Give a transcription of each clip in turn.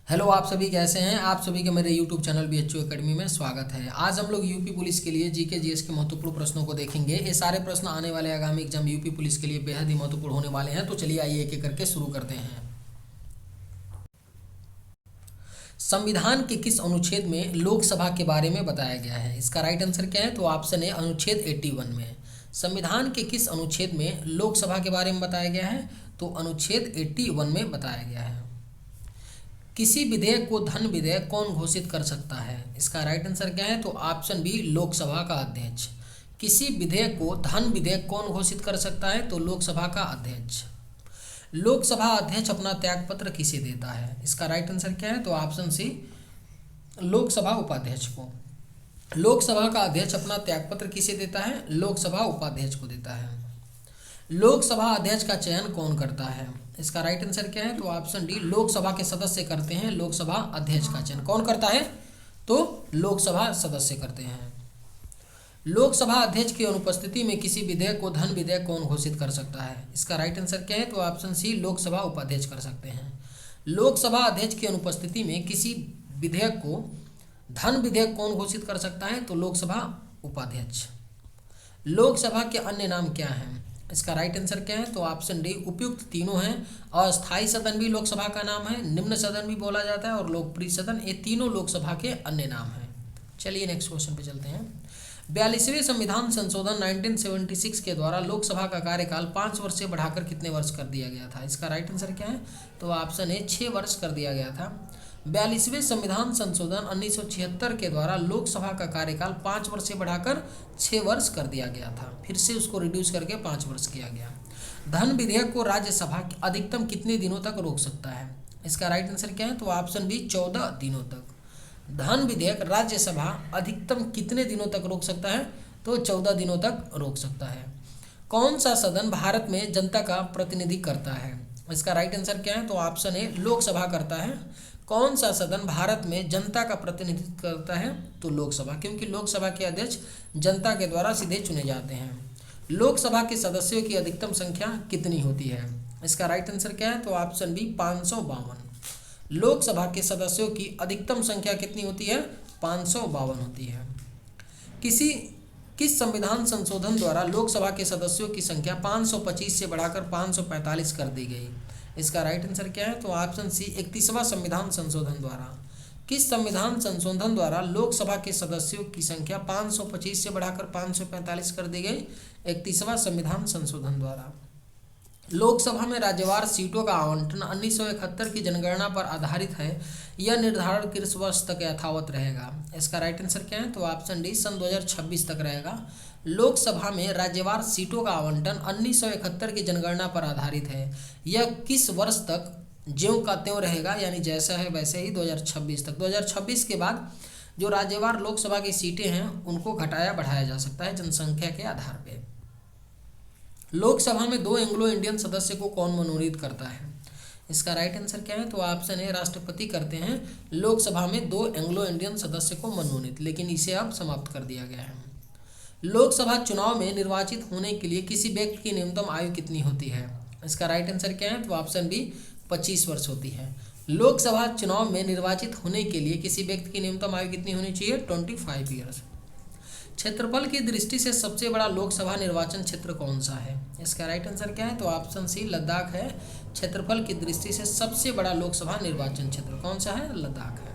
Hello, आप सभी कैसे हैं। आप सभी का मेरे यूट्यूब चैनल BHU एकेडमी में स्वागत है। आज हम लोग यूपी पुलिस के लिए जीके जीएस के महत्वपूर्ण प्रश्नों को देखेंगे। ये सारे प्रश्न आने वाले आगामी एग्जाम यूपी पुलिस के लिए बेहद ही महत्वपूर्ण होने वाले हैं। तो चलिए आइए एक एक करके शुरू करते हैं। संविधान के किस अनुच्छेद में लोकसभा के बारे में बताया गया है? इसका राइट आंसर क्या है? तो ऑप्शन है अनुच्छेद 81 में। संविधान के किस अनुच्छेद में लोकसभा के बारे में बताया गया है? तो अनुच्छेद 81 में बताया गया है। किसी विधेयक को धन विधेयक कौन घोषित कर सकता है? इसका राइट आंसर क्या है? तो ऑप्शन बी, लोकसभा का अध्यक्ष। किसी विधेयक को धन विधेयक कौन घोषित कर सकता है? तो लोकसभा का अध्यक्ष। लोकसभा अध्यक्ष अपना त्यागपत्र किसे देता है? इसका राइट आंसर क्या है? तो ऑप्शन सी, लोकसभा उपाध्यक्ष को। लोकसभा का अध्यक्ष अपना त्यागपत्र किसे देता है? लोकसभा उपाध्यक्ष को देता है। लोकसभा अध्यक्ष का चयन कौन करता है? इसका राइट आंसर क्या है? तो ऑप्शन डी, लोकसभा के सदस्य करते हैं लोकसभा अध्यक्ष का चयन। कौन करता है? तो लोकसभा सदस्य करते हैं। लोकसभा अध्यक्ष की अनुपस्थिति में किसी विधेयक को धन विधेयक कौन घोषित कर सकता है? इसका राइट आंसर क्या है? तो ऑप्शन सी, लोकसभा उपाध्यक्ष कर सकते हैं। लोकसभा अध्यक्ष की अनुपस्थिति में किसी विधेयक को धन विधेयक कौन घोषित कर सकता है? तो लोकसभा उपाध्यक्ष। लोकसभा के अन्य नाम क्या हैं? इसका राइट आंसर क्या है? तो ऑप्शन डी, उपयुक्त तीनों हैं। अस्थायी सदन भी लोकसभा का नाम है, निम्न सदन भी बोला जाता है और लोकप्रिय सदन, ये तीनों लोकसभा के अन्य नाम हैं। चलिए नेक्स्ट क्वेश्चन पे चलते हैं। 42वें संविधान संशोधन 1976 के द्वारा लोकसभा का कार्यकाल 5 वर्ष से बढ़ाकर कितने वर्ष कर दिया गया था? इसका राइट आंसर क्या है? तो ऑप्शन ए, 6 वर्ष कर दिया गया था। 42वें संविधान संशोधन 1976 के द्वारा लोकसभा का कार्यकाल 5 वर्ष से बढ़ाकर 6 वर्ष कर दिया गया था। फिर से उसको रिड्यूस करके 5 वर्ष किया गया। धन विधेयक को राज्यसभा अधिकतम कितने दिनों तक रोक सकता है? इसका राइट आंसर क्या है? तो ऑप्शन बी, 14 दिनों तक। धन विधेयक राज्यसभा अधिकतम कितने दिनों तक रोक सकता है? तो 14 दिनों तक रोक सकता है। कौन सा सदन भारत में जनता का प्रतिनिधि करता है? इसका राइट आंसर क्या है? तो ऑप्शन ए, लोकसभा करता है। कौन सा सदन भारत में जनता का प्रतिनिधित्व करता है? तो लोकसभा, क्योंकि लोकसभा के अध्यक्ष जनता के द्वारा सीधे चुने जाते हैं। लोकसभा के सदस्यों की अधिकतम संख्या कितनी होती है? इसका राइट आंसर क्या है? तो ऑप्शन बी, 552। लोकसभा के सदस्यों की अधिकतम संख्या कितनी होती है? 552 होती है। किस संविधान संशोधन द्वारा लोकसभा के सदस्यों की संख्या 525 से बढ़ाकर 545 कर दी गई? इसका राइट आंसर क्या है? तो ऑप्शन सी, 31वां संविधान संशोधन द्वारा। किस संविधान संशोधन द्वारा लोकसभा के सदस्यों की संख्या 525 से बढ़ाकर 545 कर दी गई? 31वां संविधान संशोधन द्वारा। लोकसभा में राज्यवार सीटों का आवंटन 1971 की जनगणना पर आधारित है। यह निर्धारण किस वर्ष तक यथावत रहेगा? इसका राइट आंसर क्या है? तो ऑप्शन डी, सन 2026 तक रहेगा। लोकसभा में राज्यवार सीटों का आवंटन 1971 की जनगणना पर आधारित है। यह किस वर्ष तक ज्यों का त्यों रहेगा, यानी जैसा है वैसे ही 2026 तक। 2026 के बाद जो राज्यवार लोकसभा की सीटें हैं उनको घटाया बढ़ाया जा सकता है जनसंख्या के आधार पर। लोकसभा में 2 एंग्लो इंडियन सदस्य को कौन मनोनीत करता है? इसका राइट आंसर क्या है? तो ऑप्शन ए, राष्ट्रपति करते हैं लोकसभा में 2 एंग्लो इंडियन सदस्य को मनोनीत, लेकिन इसे अब समाप्त कर दिया गया है। लोकसभा चुनाव में निर्वाचित होने के लिए किसी व्यक्ति की न्यूनतम आयु कितनी होती है? इसका राइट आंसर क्या है? तो ऑप्शन बी, 25 वर्ष होती है। लोकसभा चुनाव में निर्वाचित होने के लिए किसी व्यक्ति की न्यूनतम आयु कितनी होनी चाहिए? 25 ईयर्स। क्षेत्रफल की दृष्टि से सबसे बड़ा लोकसभा निर्वाचन क्षेत्र कौन सा है? इसका राइट आंसर क्या है? तो ऑप्शन सी, लद्दाख है। क्षेत्रफल की दृष्टि से सबसे बड़ा लोकसभा निर्वाचन क्षेत्र कौन सा है? लद्दाख है।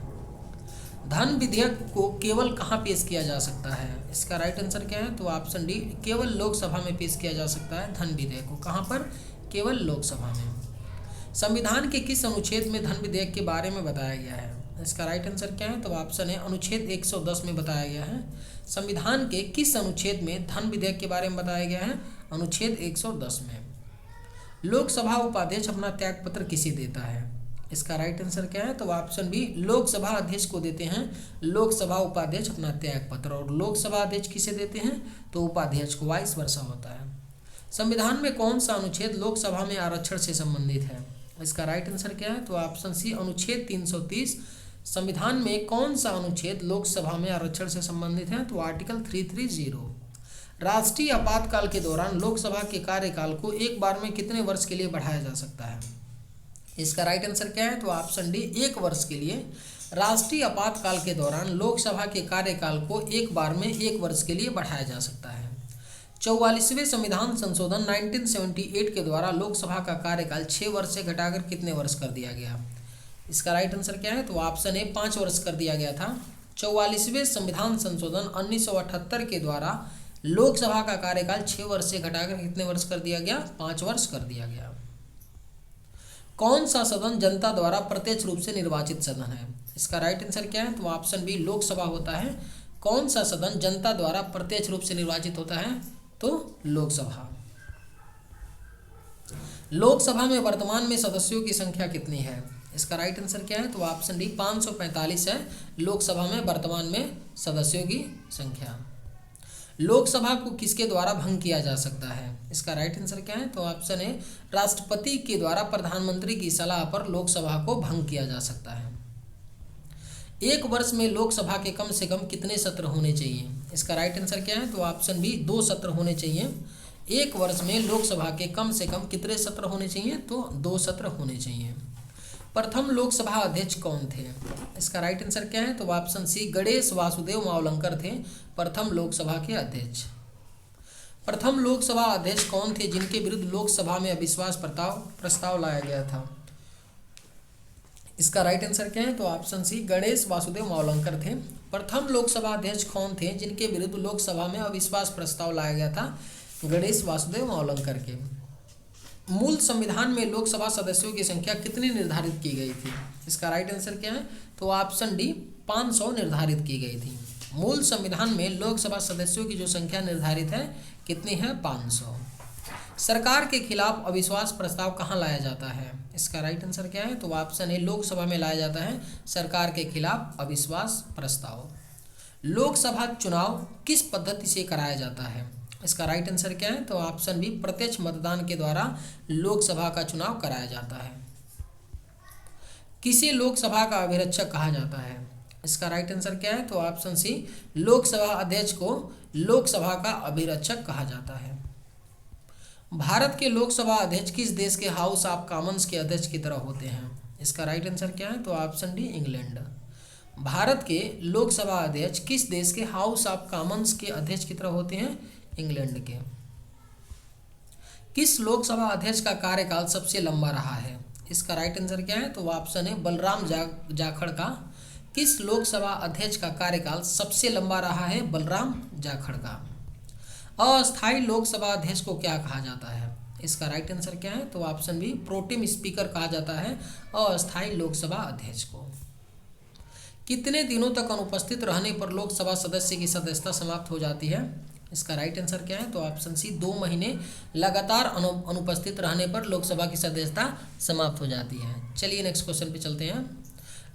धन विधेयक को केवल कहाँ पेश किया जा सकता है? इसका राइट आंसर क्या है? तो ऑप्शन डी, केवल लोकसभा में पेश किया जा सकता है धन विधेयक को। कहाँ पर? केवल लोकसभा में। संविधान के किस अनुच्छेद में धन विधेयक के बारे में बताया गया है? इसका राइट आंसर क्या है? तो ऑप्शन है, अनुच्छेद 110 में बताया गया है। संविधान के किस अनुच्छेद में धन विधेयक के बारे में बताया गया है? अनुच्छेद 110 में। लोकसभा उपाध्यक्ष अपना त्यागपत्र किसे देता है? इसका राइट आंसर क्या है? तो ऑप्शन बी, लोकसभा अध्यक्ष को देते हैं लोकसभा उपाध्यक्ष अपना त्यागपत्र। और लोकसभा अध्यक्ष किसे देते हैं? तो उपाध्यक्ष को। वाइस वर्सा होता है। संविधान में कौन सा अनुच्छेद लोकसभा में आरक्षण से संबंधित है? इसका राइट आंसर क्या है? तो ऑप्शन सी, अनुच्छेद 330। संविधान में कौन सा अनुच्छेद लोकसभा में आरक्षण से संबंधित है? तो आर्टिकल 330। राष्ट्रीय आपातकाल के दौरान लोकसभा के कार्यकाल को एक बार में कितने वर्ष के लिए बढ़ाया जा सकता है? इसका राइट आंसर क्या है? तो ऑप्शन डी, 1 वर्ष के लिए। राष्ट्रीय आपातकाल के दौरान लोकसभा के कार्यकाल को एक बार में 1 वर्ष के लिए बढ़ाया जा सकता है। 44वें संविधान संशोधन 1978 के द्वारा लोकसभा का कार्यकाल 6 वर्ष से घटाकर कितने वर्ष कर दिया गया? इसका राइट आंसर क्या है? तो ऑप्शन ए, 5 वर्ष कर दिया गया था। 44वें संविधान संशोधन 1978 के द्वारा लोकसभा का कार्यकाल 6 वर्ष से घटाकर कितने वर्ष कर दिया गया? 5 वर्ष कर दिया गया। कौन सा सदन जनता द्वारा प्रत्यक्ष रूप से निर्वाचित सदन है? इसका राइट आंसर क्या है? तो ऑप्शन बी, लोकसभा होता है। कौन सा सदन जनता द्वारा प्रत्यक्ष रूप से निर्वाचित होता है? तो लोकसभा। लोकसभा में वर्तमान में सदस्यों की संख्या कितनी है? इसका राइट आंसर क्या है? तो ऑप्शन डी, 545 है लोकसभा में वर्तमान में सदस्यों की संख्या। लोकसभा को किसके द्वारा भंग किया जा सकता है? इसका राइट आंसर क्या है? तो ऑप्शन ए, राष्ट्रपति के द्वारा प्रधानमंत्री की सलाह पर लोकसभा को भंग किया जा सकता है। 1 वर्ष में लोकसभा के कम से कम कितने सत्र होने चाहिए? इसका राइट आंसर क्या है? तो ऑप्शन बी, 2 सत्र होने चाहिए। 1 वर्ष में लोकसभा के कम से कम कितने सत्र होने चाहिए? तो 2 सत्र होने चाहिए। प्रथम लोकसभा अध्यक्ष कौन थे? इसका राइट आंसर क्या है? तो ऑप्शन सी, गणेश वासुदेव मावलंकर थे प्रथम लोकसभा के अध्यक्ष। प्रथम लोकसभा अध्यक्ष कौन थे जिनके विरुद्ध लोकसभा में अविश्वास प्रस्ताव लाया गया था? इसका राइट आंसर क्या है? तो ऑप्शन सी, गणेश वासुदेव मावलंकर थे। प्रथम लोकसभा अध्यक्ष कौन थे जिनके विरुद्ध लोकसभा में अविश्वास प्रस्ताव लाया गया था? गणेश वासुदेव मावलंकर के। मूल संविधान में लोकसभा सदस्यों की संख्या कितनी निर्धारित की गई थी? इसका राइट आंसर क्या है? तो ऑप्शन डी, 500 निर्धारित की गई थी। मूल संविधान में लोकसभा सदस्यों की जो संख्या निर्धारित है कितनी है? 500। सरकार के खिलाफ अविश्वास प्रस्ताव कहाँ लाया जाता है? इसका राइट आंसर क्या है? तो ऑप्शन ए, लोकसभा में लाया जाता है सरकार के खिलाफ अविश्वास प्रस्ताव। लोकसभा चुनाव किस पद्धति से कराया जाता है? इसका राइट आंसर क्या है? तो ऑप्शन बी, प्रत्यक्ष मतदान के द्वारा लोकसभा का चुनाव कराया जाता है। किसे लोकसभा का अभिरक्षक कहा जाता है? इसका राइट आंसर क्या है? तो ऑप्शन सी, लोकसभा अध्यक्ष को लोकसभा का अभिरक्षक कहा जाता है। भारत के लोकसभा अध्यक्ष किस देश के हाउस ऑफ कॉमन्स के अध्यक्ष की तरह होते हैं? इसका राइट आंसर क्या है? तो ऑप्शन डी, इंग्लैंड। भारत के लोकसभा अध्यक्ष किस देश के हाउस ऑफ कॉमन्स के अध्यक्ष की तरह होते हैं? इंग्लैंड के। किस लोकसभा अध्यक्ष का कार्यकाल सबसे लंबा रहा है? इसका राइट आंसर क्या है? तो ऑप्शन है, बलराम जाखड़ का। किस लोकसभा अध्यक्ष का कार्यकाल सबसे लंबा रहा है? बलराम जाखड़ का। अस्थायी लोकसभा अध्यक्ष को क्या कहा जाता है? इसका राइट आंसर क्या है? तो ऑप्शन बी, प्रोटेम स्पीकर कहा जाता है अस्थायी लोकसभा अध्यक्ष को। कितने दिनों तक अनुपस्थित रहने पर लोकसभा सदस्य की सदस्यता समाप्त हो जाती है? इसका राइट आंसर क्या है? तो ऑप्शन सी, 2 महीने लगातार अनुपस्थित रहने पर लोकसभा की सदस्यता समाप्त हो जाती है। चलिए नेक्स्ट क्वेश्चन पे चलते हैं।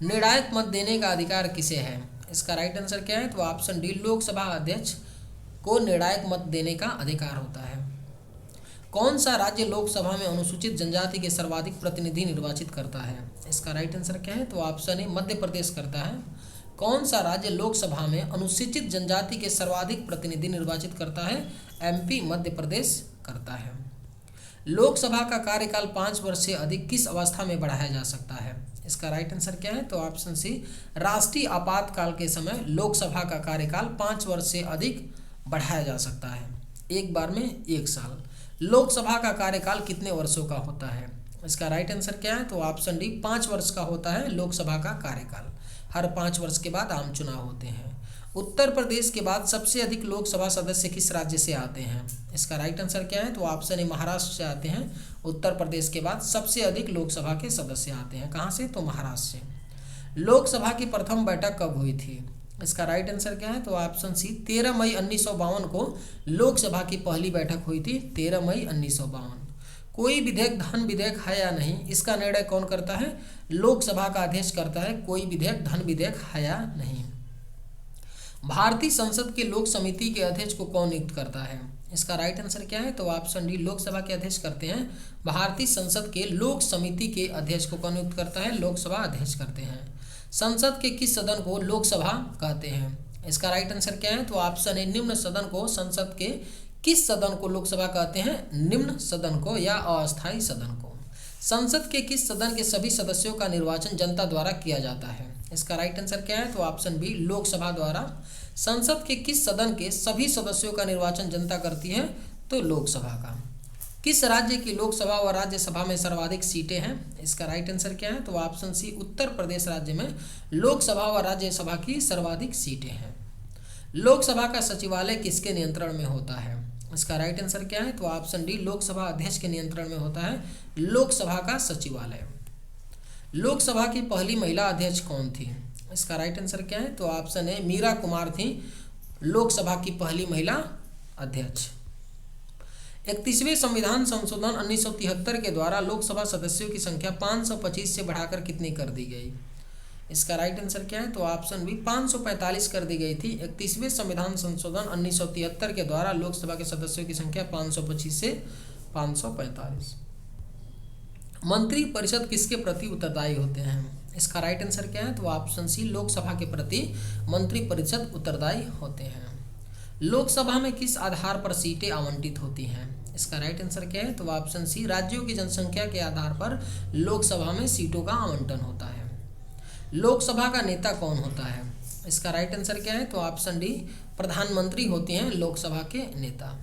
निर्णायक मत देने का अधिकार किसे है? इसका राइट आंसर क्या है? तो ऑप्शन डी, लोकसभा अध्यक्ष को निर्णायक मत देने का अधिकार होता है। कौन सा राज्य लोकसभा में अनुसूचित जनजाति के सर्वाधिक प्रतिनिधि निर्वाचित करता है? इसका राइट आंसर क्या है? तो ऑप्शन ए, मध्य प्रदेश करता है। कौन सा राज्य लोकसभा में अनुसूचित जनजाति के सर्वाधिक प्रतिनिधि निर्वाचित करता है? एमपी, मध्य प्रदेश करता है। लोकसभा का कार्यकाल 5 वर्ष से अधिक किस अवस्था में बढ़ाया जा सकता है? इसका राइट आंसर क्या है? तो ऑप्शन सी, राष्ट्रीय आपातकाल के समय लोकसभा का कार्यकाल 5 वर्ष से अधिक बढ़ाया जा सकता है, एक बार में 1 साल। लोकसभा का कार्यकाल कितने वर्षों का होता है? इसका राइट आंसर क्या है? तो ऑप्शन डी, 5 वर्ष का होता है लोकसभा का कार्यकाल। हर 5 वर्ष के बाद आम चुनाव होते हैं। उत्तर प्रदेश के बाद सबसे अधिक लोकसभा सदस्य किस राज्य से आते हैं? इसका राइट आंसर क्या है? तो ऑप्शन ए, महाराष्ट्र से आते हैं। उत्तर प्रदेश के बाद सबसे अधिक लोकसभा के सदस्य आते हैं। कहाँ से? तो महाराष्ट्र से। लोकसभा की प्रथम बैठक कब हुई थी? इसका राइट आंसर क्या है? तो ऑप्शन सी, 13 मई 1952 को लोकसभा की पहली बैठक हुई थी। 13 मई 1952। कोई विधेयक धन विधेयक है या नहीं, इसका निर्णय कौन करता है? लोकसभा का अध्यक्ष करता है। कोई विधेयक धन विधेयक है या नहीं। भारतीय संसद के लोक समिति के अध्यक्ष को कौन नियुक्त करता है? इसका राइट आंसर क्या है? तो ऑप्शन डी, लोकसभा के अध्यक्ष करते हैं। भारतीय संसद के लोक समिति के अध्यक्ष को कौन नियुक्त करता है? लोकसभा अध्यक्ष करते हैं। संसद के किस सदन को लोकसभा कहते हैं? इसका राइट आंसर क्या है? तो ऑप्शन ए, निम्न सदन को। संसद के किस सदन को लोकसभा कहते हैं? निम्न सदन को या अस्थायी सदन को। संसद के किस सदन के सभी सदस्यों का निर्वाचन जनता द्वारा किया जाता है? इसका राइट आंसर क्या है? तो ऑप्शन बी, लोकसभा द्वारा। संसद के किस सदन के सभी सदस्यों का निर्वाचन जनता करती है? तो लोकसभा का। किस राज्य की लोकसभा व राज्यसभा में सर्वाधिक सीटें हैं? इसका राइट आंसर क्या है? तो ऑप्शन सी, उत्तर प्रदेश राज्य में लोकसभा व राज्यसभा की सर्वाधिक सीटें हैं। लोकसभा का सचिवालय किसके नियंत्रण में होता है? इसका राइट आंसर क्या है? तो ऑप्शन डी, लोकसभा अध्यक्ष के नियंत्रण में होता है लोकसभा का सचिवालय। लोकसभा की पहली महिला अध्यक्ष कौन थी? इसका राइट आंसर क्या है? तो ऑप्शन ए, मीरा कुमार थी लोकसभा की पहली महिला अध्यक्ष। 31वें संविधान संशोधन 1973 के द्वारा लोकसभा सदस्यों की संख्या 525 से बढ़ाकर कितनी कर दी गई? इसका राइट आंसर क्या है? तो ऑप्शन बी, 545 कर दी गई थी। 31वें संविधान संशोधन 1973 के द्वारा लोकसभा के सदस्यों की संख्या 525 से 545। मंत्री परिषद किसके प्रति उत्तरदायी होते हैं? इसका राइट आंसर क्या है? तो ऑप्शन सी, लोकसभा के प्रति मंत्री परिषद उत्तरदायी होते हैं। लोकसभा में किस आधार पर सीटें आवंटित होती हैं? इसका राइट आंसर क्या है? तो ऑप्शन सी, राज्यों की जनसंख्या के आधार पर लोकसभा में सीटों का आवंटन होता है। लोकसभा का नेता कौन होता है? इसका राइट आंसर क्या है? तो ऑप्शन डी, प्रधानमंत्री होते हैं लोकसभा के नेता।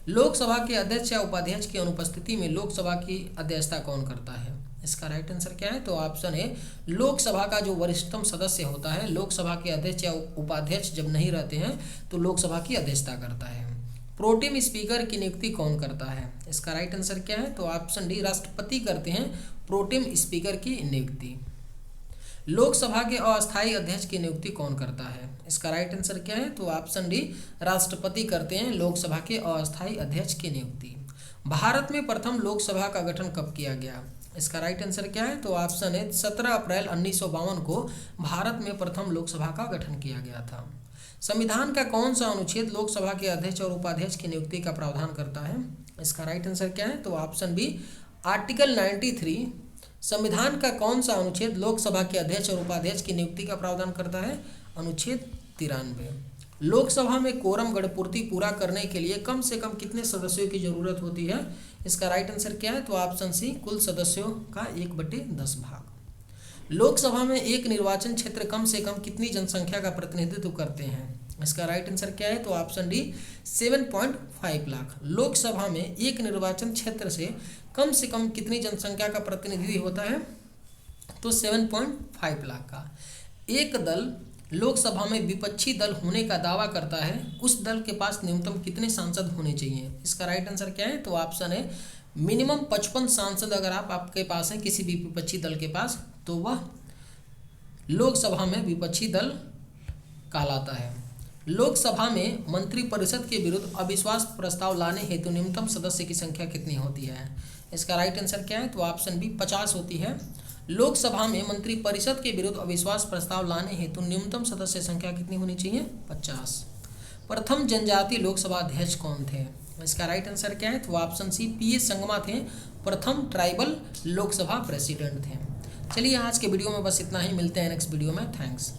लोकसभा के अध्यक्ष या उपाध्यक्ष की अनुपस्थिति में लोकसभा की अध्यक्षता कौन करता है? इसका राइट आंसर क्या है? तो ऑप्शन ए, लोकसभा का जो वरिष्ठतम सदस्य होता है, लोकसभा के अध्यक्ष या उपाध्यक्ष जब नहीं रहते हैं तो लोकसभा की अध्यक्षता करता है। प्रोटेम स्पीकर की नियुक्ति कौन करता है? इसका राइट आंसर क्या है? तो ऑप्शन डी, राष्ट्रपति करते हैं प्रोटेम स्पीकर की नियुक्ति। लोकसभा के अस्थायी अध्यक्ष की नियुक्ति कौन करता है? इसका राइट आंसर क्या है? तो ऑप्शन डी, राष्ट्रपति करते हैं लोकसभा के अस्थायी अध्यक्ष की नियुक्ति। भारत में प्रथम लोकसभा का गठन कब किया गया? इसका राइट आंसर क्या है? तो ऑप्शन है, 17 अप्रैल 1952 को भारत में प्रथम लोकसभा का गठन किया गया था। संविधान का कौन सा अनुच्छेद लोकसभा के अध्यक्ष और उपाध्यक्ष की नियुक्ति का प्रावधान करता है? इसका राइट आंसर क्या है? तो ऑप्शन बी, आर्टिकल 93। संविधान का कौन सा अनुच्छेद लोकसभा के अध्यक्ष और उपाध्यक्ष की नियुक्ति का प्रावधान करता है? अनुच्छेद 93। लोकसभा में कोरम गणपूर्ति पूरा करने के लिए कम से कम कितने सदस्यों की जरूरत होती है? इसका राइट आंसर क्या है? तो ऑप्शन सी, कुल सदस्यों का 1/10 भाग। लोकसभा में एक निर्वाचन क्षेत्र कम से कम कितनी जनसंख्या का प्रतिनिधित्व करते हैं? इसका राइट आंसर क्या है? तो ऑप्शन डी, 7.5 लाख। लोकसभा में एक निर्वाचन क्षेत्र से कम कितनी जनसंख्या का प्रतिनिधि होता है? तो 7.5 लाख का। एक दल लोकसभा में विपक्षी दल होने का दावा करता है, उस दल के पास न्यूनतम कितने सांसद होने चाहिए? इसका राइट आंसर क्या है? तो ऑप्शन है, मिनिमम 55 सांसद अगर आपके पास हैं किसी भी विपक्षी दल के पास, तो वह लोकसभा में विपक्षी दल कहलाता है। लोकसभा में मंत्रिपरिषद के विरुद्ध अविश्वास प्रस्ताव लाने हेतु न्यूनतम सदस्य की संख्या कितनी होती है? इसका राइट आंसर क्या है? तो ऑप्शन बी, 50 होती है। लोकसभा में मंत्रिपरिषद के विरुद्ध अविश्वास प्रस्ताव लाने हेतु न्यूनतम सदस्य संख्या कितनी होनी चाहिए? 50। प्रथम जनजातीय लोकसभा अध्यक्ष कौन थे? इसका राइट आंसर क्या है? तो ऑप्शन सी, पीएस संगमा थे, प्रथम ट्राइबल लोकसभा प्रेसिडेंट थे। चलिए आज के वीडियो में बस इतना ही, मिलते हैं नेक्स्ट वीडियो में। थैंक्स।